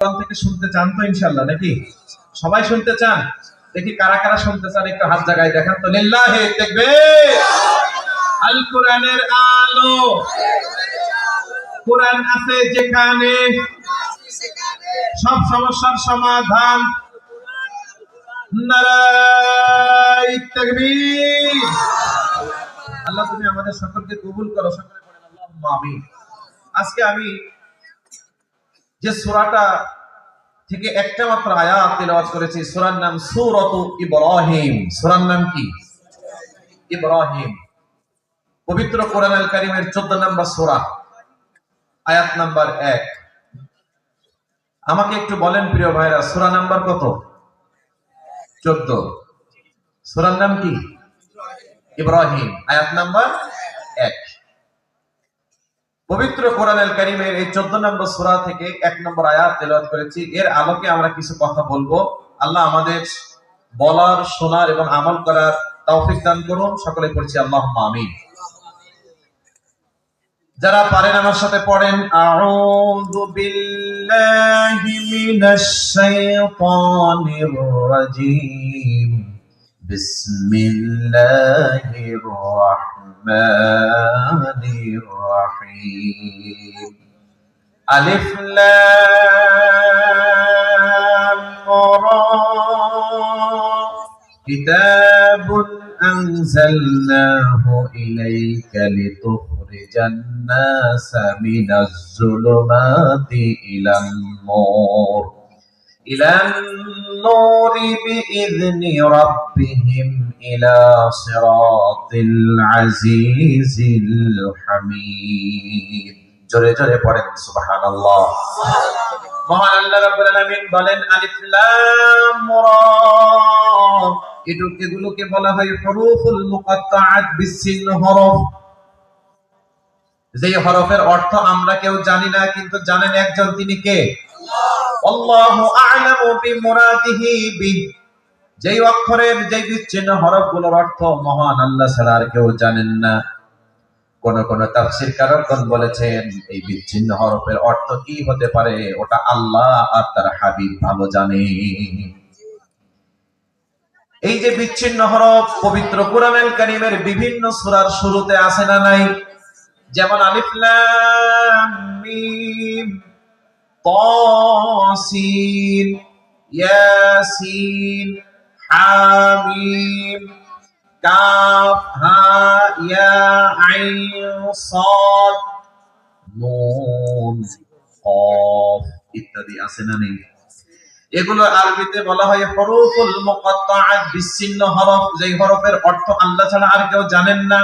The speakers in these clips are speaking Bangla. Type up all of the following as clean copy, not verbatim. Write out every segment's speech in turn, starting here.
থেকে শুনতে চান তো ইনশাআল্লাহ, নাকি সবাই শুনতে চান? দেখি কারা কারা শুনতে চান, একটু হাত জায়গায় দেখান তো। লিল্লাহি তাকবীর। আল কোরআনের আলো, কোরআন আছে যেখানে সব সমস্যার সমাধান। নারায়ে তাকবীর। আল্লাহ তুমি আমাদের সকলকে কবুল করো, সকলে পড়েন আল্লাহুম্মা আমিন। আজকে আমি যে সূরাটা থেকে একটা মাত্র আয়াত তেলাওয়াত করেছি, সূরার নাম সূরাতু ইব্রাহিম। সূরার নাম কি? ইব্রাহিম। পবিত্র কোরআন আল কারীমের 14 নম্বর সূরা, আয়াত নাম্বার 1। আমাকে একটু বলেন প্রিয় ভাইরা, সূরা নাম্বার কত? 14। সূরার নাম কি? ইব্রাহিম, আয়াত নাম্বার 1। পবিত্র কোরআন আল কারীমের এই 14 নম্বর সূরা থেকে 1 নম্বর আয়াত তেলাওয়াত করেছি। এর আলোকে আমরা কিছু কথা বলবো। আল্লাহ আমাদের বলার, শোনার এবং আমল করার তৌফিক দান করুন। সকলে পড়ছি আল্লাহুম্মা আমিন। যারা পারেন আমার সাথে পড়েন, আউযু বিল্লাহি মিনাশ শাইতানির রাজীম, বিসমিল্লাহির রাহমানির রাহিম। আলিফ লাম রা, কিতাবুন আনজালনাহু ইলাইকা লিতুখরিজান নাসা মিনাজ যুলুমাতি ইলান নূরি বিইذনি রাব্বিহিম ইলা সিরাতিল আজিজিল হামিদ। জোরে জোরে পড়েন সুবহানাল্লাহ। মহান আল্লাহ রাব্বুল আলামিন বলেন, আলিফ লাম রা, এগুলোকে বলা হয় হুরুফুল মুকাত্তাআত বিসিন হরফ। যেই হরফের অর্থ আমরা কেউ জানি না, কিন্তু জানেন একজন, তিনি কে? আল্লাহু আ'লামু বিমুরাদিহি বি। যেই অক্ষরের, যেই বিচ্ছিন্ন হরফগুলোর অর্থ মহান আল্লাহ ছাড়া আর কেউ জানেন না। কোন কোন তাফসীরকারগণ বলেছেন এই বিচ্ছিন্ন হরফের অর্থ কি হতে পারে, ওটা আল্লাহ আর তার হাবিব ভালো জানে। এই যে বিচ্ছিন্ন হরফ পবিত্র কোরআনুল কারীমের বিভিন্ন সূরার শুরুতে আছে না নাই? যেমন আলিফ লাম মিম, তাসিন, ইয়াসিন, হামিম, কাফ হা ইয়া আইন সাদ, নুন কফ ইত্যাদি আছে না নেই? এগুলো আরবিতে বলা হয় হুরুফুল মুকাত্তাআত বিচ্ছিন্ন হরফ, যেই হরফের অর্থ আল্লাহ ছাড়া আর কেউ জানেন না।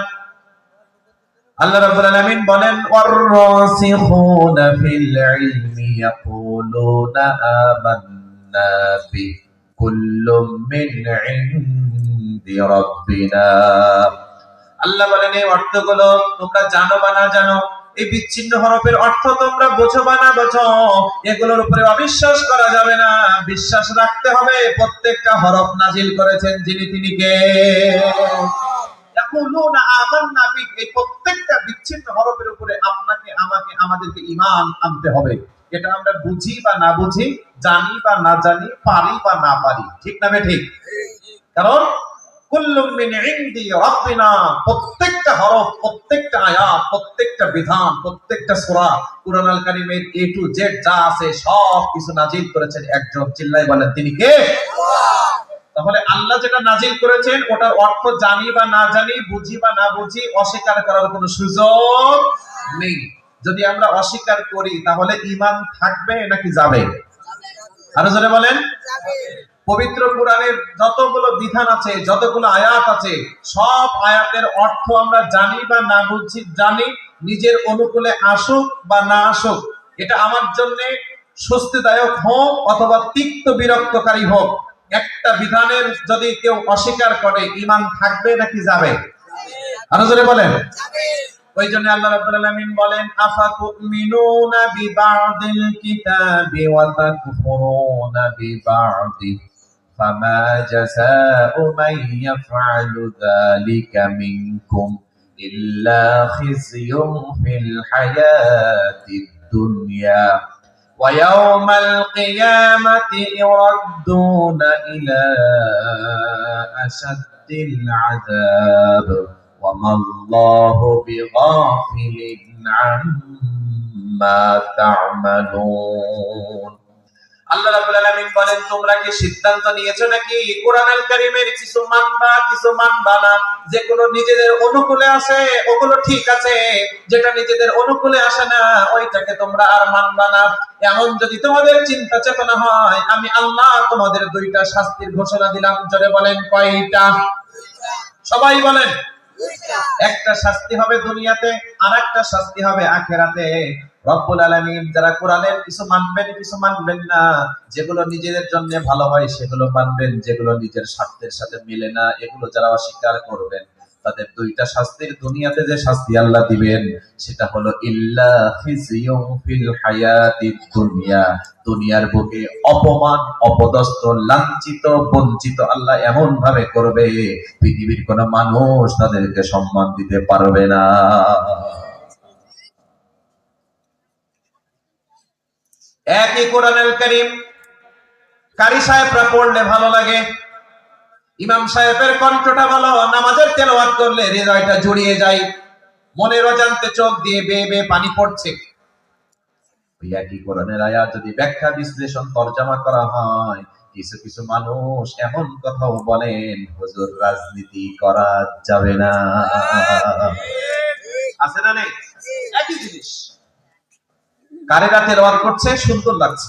আল্লাহ রাব্বুল আলামিন বলেন, ওয়ার-রাসিখুনা ফিল ইলমি ইয়াকুলুনা আমান্না বি কুল্লুম মিন ইনদি রাব্বিনা। আল্লাহ বলেন এই অর্থগুলো তোমরা জানো বা না জানো, এই বিচ্ছিন্ন হরফের অর্থ তোমরা বোঝো বা না বোঝো, এগুলোর উপরে অবিশ্বাস করা যাবে না। বিশ্বাস রাখতে হবে প্রত্যেকটা হরফ নাজিল করেছেন যিনি, তিনি কে? ইয়াকুলুনা আমান্না বি, এই প্রত্যেকটা বিচ্ছিন্ন হরফের উপরে আপনাকে, আমাকে, আমাদেরকে ঈমান আনতে হবে। এটা আমরা বুঝি বা না বুঝি, জানি বা না জানি, পারি বা না পারি, ঠিক না ঠিক? কারণ কুল্লুম মিন ইনদি রাব্বিনা, প্রত্যেকটা হরফ, প্রত্যেকটা আয়াত, প্রত্যেকটা বিধান, প্রত্যেকটা সূরা কুরআন আল কারীমের এ টু জেড যা আছে সব কিছু নাজিল করেছেন একজন। চিল্লায় বলেন তিনি কে? আল্লাহ। তাহলে আল্লাহ যেটা নাজিল করেছেন ওটার অর্থ জানি বা না জানি, বুঝি বা না বুঝি, অস্বীকার করার কোনো সুযোগ নেই। যদি আমরা অস্বীকার করি তাহলে ঈমান থাকবে নাকি যাবে? আরো জোরে বলেন। পবিত্র কোরআনের যতগুলো বিধান আছে, যতগুলো আয়াত আছে, সব আয়াতের অর্থ আমরা জানি বা না বুঝি, জানি, নিজের অনুকূলে আসুক বা না আসুক, এটা আমার জন্য স্বস্তিদায়ক হোক অথবা তিক্ত বিরক্তকারী হোক, একটা বিধানের যদি কেউ অস্বীকার করে ঈমান থাকবে নাকি যাবে? আরো জোরে বলেন। ওই জন্য আল্লাহ রাব্বুল আলামিন বলেন, আফাতুমিনুনা বিবাদিল কিতাবি ওয়া তাকফুরুনা বিবাদি, ফামা জাযাউ মান ইয়াফআলু যালিকা মিনকুম ইল্লা খিzyun ফিল হায়াতিদ দুনিয়া ويوم القيامة يردون إلى أشد العذاب وما الله بغافل عما تعملون আল্লাহ রাব্বুল আলামিন বলেন তোমরা কি সিদ্ধান্ত নিয়েছো নাকি কোরআনুল কারীমের কিছু মানবা কিছু মানবা না যেগুলো নিজেদের অনুকূলে আসে ওগুলো ঠিক আছে যেটা নিজেদের অনুকূলে আসে না ওইটাকে তোমরা আর মানবা না এমন যদি তোমাদের চিন্তা চেতনা হয় আমি আল্লাহ তোমাদের দুইটা শাস্তির ঘোষণা দিলাম জোরে বলেন কয়টা সবাই বলেন একটা শাস্তি হবে দুনিয়াতে আর একটা শাস্তি হবে আখিরাতে রব্বুল আলামিন যারা কোরআনের কিছু মানবেন কিছু মানবেন না যেগুলো নিজেদের জন্য ভালো হয় সেগুলো মানবেন যেগুলো নিজের স্বার্থের সাথে মিলে না এগুলো যারা অস্বীকার করবেন তাদের দুইটা শাস্তির দুনিয়াতে যে শাস্তি আল্লাহ দিবেন সেটা হলো ইল্লা খিজিয়ুম ফিল হায়াতিদ দুনিয়া দুনিয়ার বুকে অপমান অপদস্থ লাঞ্ছিত বঞ্চিত আল্লাহ এমন ভাবে করবে পৃথিবীর কোন মানুষ তাদেরকে সম্মান দিতে পারবে না একই কোরআনুল কারীম কারি সাহেবরা পড়লে ভালো লাগে ইমাম সাহেবের কণ্ঠটা ভালো নামাজের তেলাওয়াত করলে হৃদয়টা জুড়িয়ে যায় মনের অজান্তে চোখ দিয়ে বেয়ে বেয়ে পানি পড়ছে ওই একই কোরআনের আয়াত যদি ব্যাখ্যা বিশ্লেষণ তরজমা করা হয় কিছু কিছু মানুষ এমন কথাও বলেন হুজুর রাজনীতি করা যাবে না আছে না নেই একই জিনিস কারেরা তেলাওয়াত করছে সুন্দর লাগছে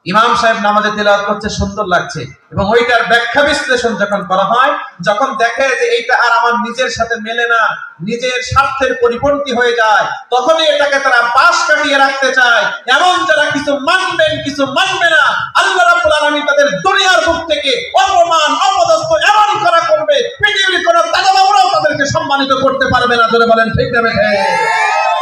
ইমাম সাহেব নামাজে তেলাওয়াত করছে সুন্দর লাগছে এবং ওইটার ব্যাখ্যা বিশ্লেষণ যখন করা হয় যখন দেখে যে এইটা আর আমার নিজের সাথে মেলে না নিজের স্বার্থের পরিপন্থী হয়ে যায় তখনই এটাকে তারা পাশ কাটিয়ে রাখতে চায় এমন যারা কিছু মানবেন কিছু মানবে না আল্লাহ রাব্বুল আলামিন তাদের দুনিয়ার বুক থেকে অপমান অপদস্থ এমন করা করবে পৃথিবীর কোন দাদা বাবারাও তাদেরকে সম্মানিত করতে পারবে না জোরে বলেন ঠিক না বেঠিক